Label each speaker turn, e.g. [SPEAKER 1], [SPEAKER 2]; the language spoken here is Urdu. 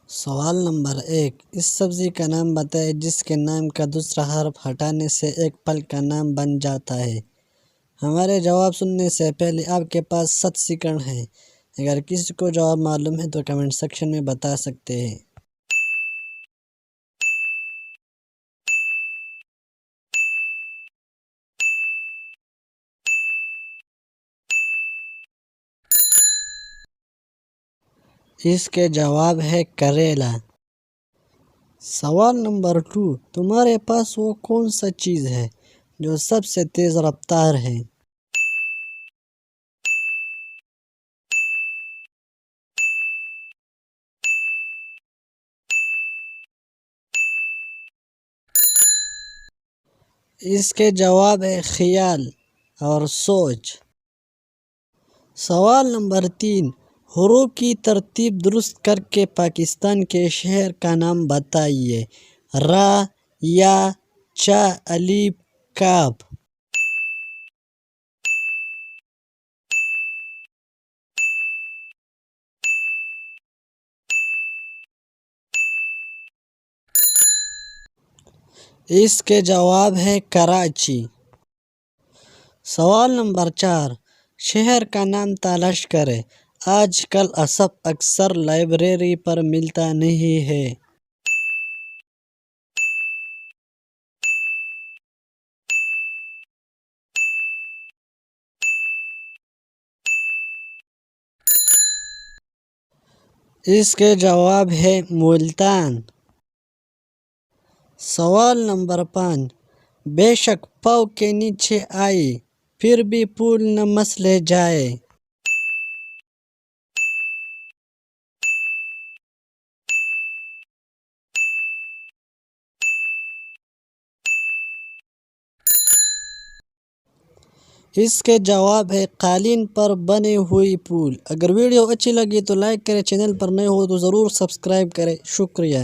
[SPEAKER 1] سوال نمبر 1، اس سبزی کا نام بتائیں جس کے نام کا دوسرا حرف ہٹانے سے ایک پھل کا نام بن جاتا ہے۔ ہمارے جواب سننے سے پہلے آپ کے پاس 7 سیکنڈ ہیں۔ اگر کسی کو جواب معلوم ہے تو کمنٹ سیکشن میں بتا سکتے ہیں۔ اس کے جواب ہے کریلا۔ سوال نمبر 2، تمہارے پاس وہ کون سا چیز ہے جو سب سے تیز رفتار ہے؟ اس کے جواب ہے خیال اور سوچ۔ سوال نمبر 3، حروف کی ترتیب درست کر کے پاکستان کے شہر کا نام بتائیے۔ را، یا، چا، الف، کاف۔ اس کے جواب ہے کراچی۔ سوال نمبر 4، شہر کا نام تلاش کریں۔ آج کل اسب اکثر لائبریری پر ملتا نہیں ہے۔ اس کے جواب ہے ملتان۔ سوال نمبر 5، بے شک پاؤں کے نیچے آئے پھر بھی پھول نہ مسلے جائے۔ اس کے جواب ہے قالین پر بنے ہوئی پھول۔ اگر ویڈیو اچھی لگی تو لائک کریں، چینل پر نئے ہو تو ضرور سبسکرائب کریں۔ شکریہ۔